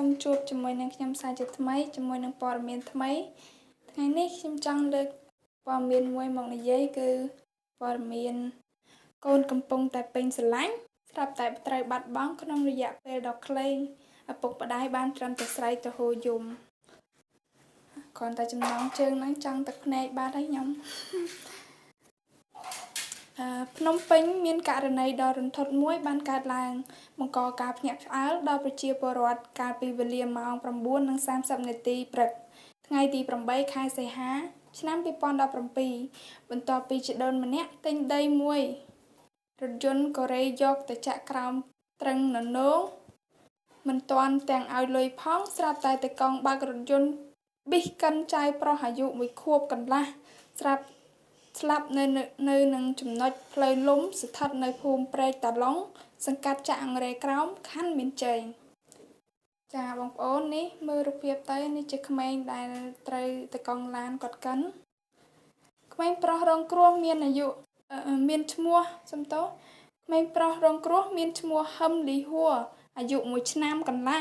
សូមជួបជាមួយនឹងខ្ញុំសាជាថ្មីជាមួយនឹងព័ត៌មានថ្មីថ្ងៃនេះខ្ញុំចង់លើកព័ត៌មានមួយមកនិយាយគឺព័ត៌មានកូនកំពុងតែពេញស្រឡាញ់ស្រាប់តែត្រូវបាត់បង់ក្នុងរយៈពេលដ៏ខ្លីឪពុកម្ដាយបានត្រឹមតែស្រែកទៅហូរយំគ្រាន់តែចំណងជើងហ្នឹងចង់ទឹកភ្នែកបាត់ហើយខ្ញុំភ្នំពេញមានករណីដ៏រន្ធត់មួយបានកើតឡើងបង្កការភ្ញាក់ផ្អើលដល់ប្រជាពលរដ្ឋកាលពីវេលាម៉ោង 9:30 នាទីព្រឹកថ្ងៃទី 8 ខែសីហាឆ្នាំ 2017បន្ទាប់ពីជីដូនម្នាក់ទិញដីមួយរថយន្តកូរ៉េយកទៅចាក់ក្រោមទ្រឹងននោងមិនទាន់ទាំងឲ្យលុយផងស្រាប់តែទៅកង់បើករថយន្តប៊ីសកិនចៅប្រុសអាយុ1ខួបកន្លះស្លាប់នៅនឹងចំណុចផ្លូវលំស្ថិតនៅភូមិព្រែកតាឡុងសង្កាត់ចាក់អង្រែក្រោមខណ្ឌមានជ័យចាបងប្អូននេះមើលរូបភាពទៅនេះជាក្មេងដែលត្រូវទៅកង់ឡានគាត់កិនក្មេងប្រុសរងគ្រោះមានឈ្មោះសំទោក្មេងប្រុសរងគ្រោះមានឈ្មោះហឹមលីហួរអាយុ1ឆ្នាំកន្លះ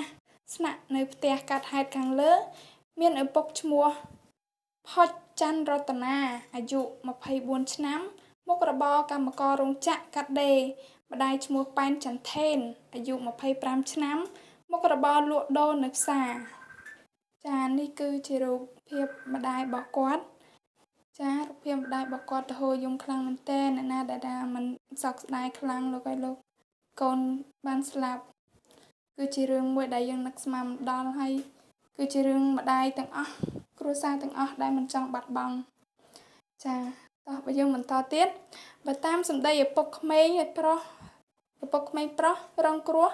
ស្នាក់នៅផ្ទះកាត់ហេតុខាងលើមានឪពុកឈ្មោះផុចច័ន្ទរតនាអាយុ24ឆ្នាំមុខរបរកម្មកររោងចក្រកាត់ដេរម្ដាយឈ្មោះប៉ែនចន្ទថេនអាយុ25ឆ្នាំមុខរបរលក់ដូរនៅផ្សារចានេះគឺជារូបភាពម្ដាយរបស់គាត់ចារូបភាពម្ដាយរបស់គាត់ទៅហូរយំខ្លាំងមែនទែនអ្នកណាដែលមិនសោកស្ដាយខ្លាំងលោកឲ្យកកូនបានស្លាប់គឺជារឿងមួយដែលយើងនឹកស្មានមិនដល់ហើយគឺជារឿងម្ដាយទាំងអស់គ្រួសារទាំងអស់ដែលមិនចង់បាត់បង់ចាតោះបើយើងបន្តទៀតបើតាមសម្ដីឪពុកក្មេងប្រុសរងគ្រោះ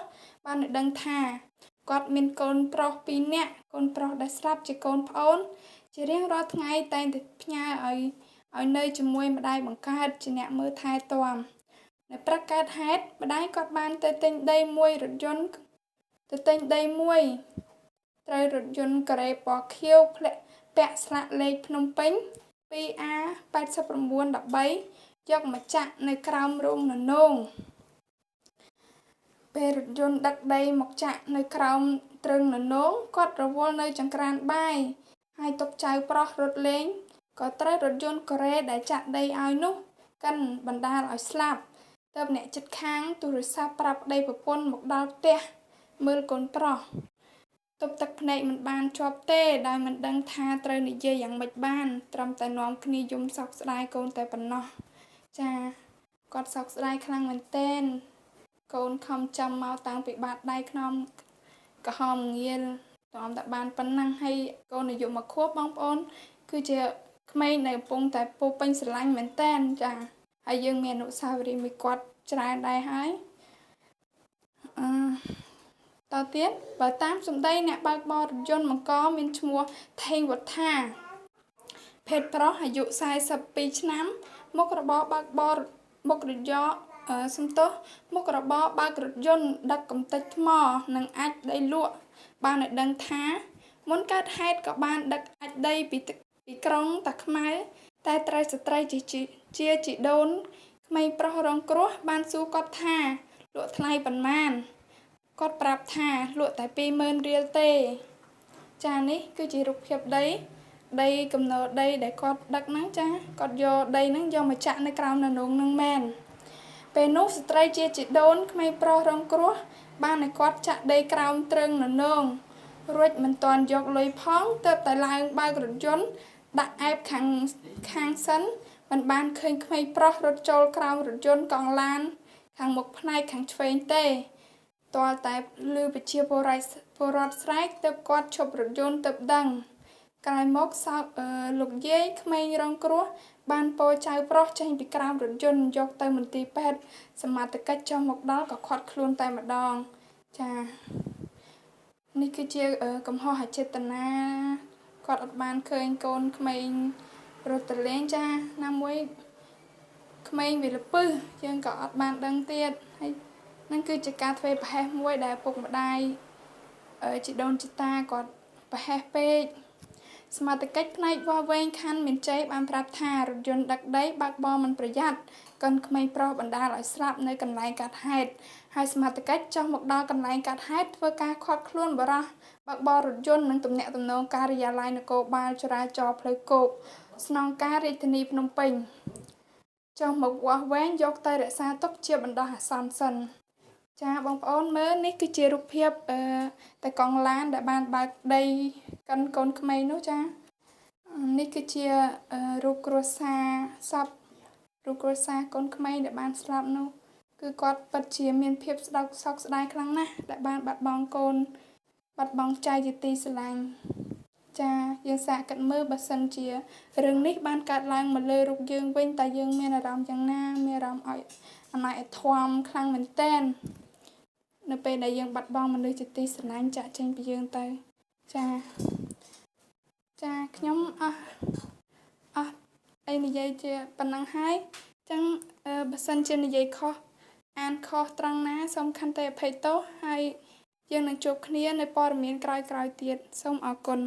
បានដឹងថាគាត់មានកូនប្រុស2នាក់កូនប្រុសដែលស្លាប់ជាកូនប្អូនជារៀងរាល់ថ្ងៃតែងតែផ្ញើឲ្យនៅជាមួយម្ដាយបង្កើតជាអ្នកមើលថែទាំនៅព្រឹកកើតហេតុម្ដាយគាត់បានទៅទិញដីមួយត្រូវរថយន្តកូរ៉េពណ៌ខៀវពាក់ស្លាកលេខភ្នំពេញ 2A8913 យកមកចាក់នៅក្រោមរោងននោងពេលរថយន្តដឹកដីមកចាក់នៅក្រោមទ្រឹងននោងគាត់រវល់នៅចង្ក្រានបាយហើយទុកចៅប្រុសរត់លេងក៏ត្រូវរថយន្តកូរ៉េដែលចាក់ដីឲ្យនោះកិនបណ្ដាលឲ្យស្លាប់ទើបអ្នកជិតខាងទូរស័ព្ទប្រាប់ប្តីប្រពន្ធមកដល់ផ្ទះមើលកូនប្រុសទប់ទឹកភ្នែកមិនបានជាប់ទេដោយមិនដឹងថាត្រូវនិយាយយ៉ាងម៉េចបានត្រឹមតែនាំគ្នាយំសោកស្ដាយកូនតែប៉ុណ្ណោះចាគាត់សោកស្ដាយខ្លាំងមែនទែនកូនខំចាំមកតាំងពីបាតដៃខ្នងក្រហមងាលតាមតែបានប៉ុណ្ណឹងហើយកូនអាយុ1ខួបបងប្អូនគឺជាក្មេងដែលកំពុងតែពោពេញស្រឡាញ់មែនទែនចាហើយយើងមានអនុស្សាវរីយ៍មួយគាត់ច្រើនដែរហើយតទៀតបើតាមសម្ដីអ្នកបើកបររថយន្តបង្កមានឈ្មោះថេងវុធាភេទប្រុសអាយុ42ឆ្នាំមុខរបរបើករថយន្តដឹកកម្ទេចថ្មនិងអាចដីលក់បានឲ្យដឹងថាមុនកើតហេតុក៏បានដឹកអាចដីពីក្រុងតាខ្មៅតែត្រូវស្ត្រីជាជីដូនក្មេងប្រុសរងគ្រោះបានសួរគាត់ថាលក់ថ្លៃប៉ុន្មានគាត់ប្រាប់ថាលក់តែ20000រៀលទេចានេះគឺជារូបភាពដីកំណើដីដែលគាត់ដឹកហ្នឹងចាគាត់យកដីហ្នឹងយកមកចាក់នៅក្រោមននោងហ្នឹងមែនពេលនោះស្ត្រីជាជីដូនក្មេងប្រុសរងគ្រោះបានឲ្យគាត់ចាក់ដីក្រោមទ្រឹងននោងរួចមិនទាន់យកលុយផងទើបតែឡើងបើករថយន្តដាក់អែបខាងសិនមិនបានឃើញក្មេងប្រុសរត់ចូលក្រោមរថយន្តកង់ឡានខាងមុខផ្នែកខាងឆ្វេងទេទាល់តែឮប្រជាពលរដ្ឋស្រែកទើបគាត់ឈប់រថយន្តទើបដឹងក្រោយមកលោកយាយក្មេងរងគ្រោះបានពោចៅប្រុសចេញពីក្រោមរថយន្តយកទៅមន្ទីរពេទ្យសមត្ថកិច្ចចុះមកដល់ក៏ខាត់ខ្លួនតែម្ដងចានេះគឺជាកំហុសអចេតនាគាត់អត់បានឃើញកូនក្មេងរត់ទៅលេងចាណាមួយក្មេងវាលពឹសយើងក៏អត់បានដឹងទៀតហើយនឹងគឺជាការធ្វើប្រហែសមួយដែលពុកម្ដាយជីដូនជីតាគាត់ប្រហែសពេក សមត្ថកិច្ចផ្នែកវាស់វែងខណ្ឌមានជ័យបានប្រាប់ថារថយន្តដឹកដីបើកបរមិនប្រយ័ត្នកូនក្មេងប្រុសបណ្ដាលឲ្យស្លាប់នៅកន្លែងកើតហេតុហើយសមត្ថកិច្ចចុះមកដល់កន្លែងកើតហេតុធ្វើការឃាត់ខ្លួនបុរសបើកបររថយន្តនិងទំនាក់ទំនងការិយាល័យនគរបាលចរាចរណ៍ផ្លូវគោកស្នងការរាជធានីភ្នំពេញចុះមកវាស់វែងយកទៅរក្សាទុកជាបណ្ដោះអាសន្នសិនចាបងប្អូនមើលនេះគឺជារូបភាពតែកង់ឡានដែលបានបើកដីកិនកូនក្មេងនោះចានេះគឺជារូបគ្រួសារសពរូបគ្រួសារកូនក្មេងដែលបានស្លាប់នោះគឺគាត់ពិតជាមានភាពស្ោកស្ដាយខ្លាំងណាស់ដែលបានបាត់បង់កូនបាត់បង់ចៅជាទីស្រឡាញ់ចាយើងសាកគិតមើលបើសិនជារឿងនេះបានកើតឡើងមកលើរូបយើងវិញតើយើងមានអារម្មណ៍យ៉ាងណាមានអារម្មណ៍ឲ្យអណ័យអធមខ្លាំងមែនទែននៅពេលដែលយើងបាត់បង់មនុស្សជាទីស្រឡាញ់ចាក់ចេញពីយើងទៅចាខ្ញុំអស់អីនិយាយជាប៉ុណ្ណឹងហើយចឹងបើសិនជានិយាយខុសអានខុសត្រង់ណាសូមខន្តីអភ័យទោសហើយយើងនឹងជួបគ្នានៅព័ត៌មានក្រោយៗទៀតសូមអរគុណ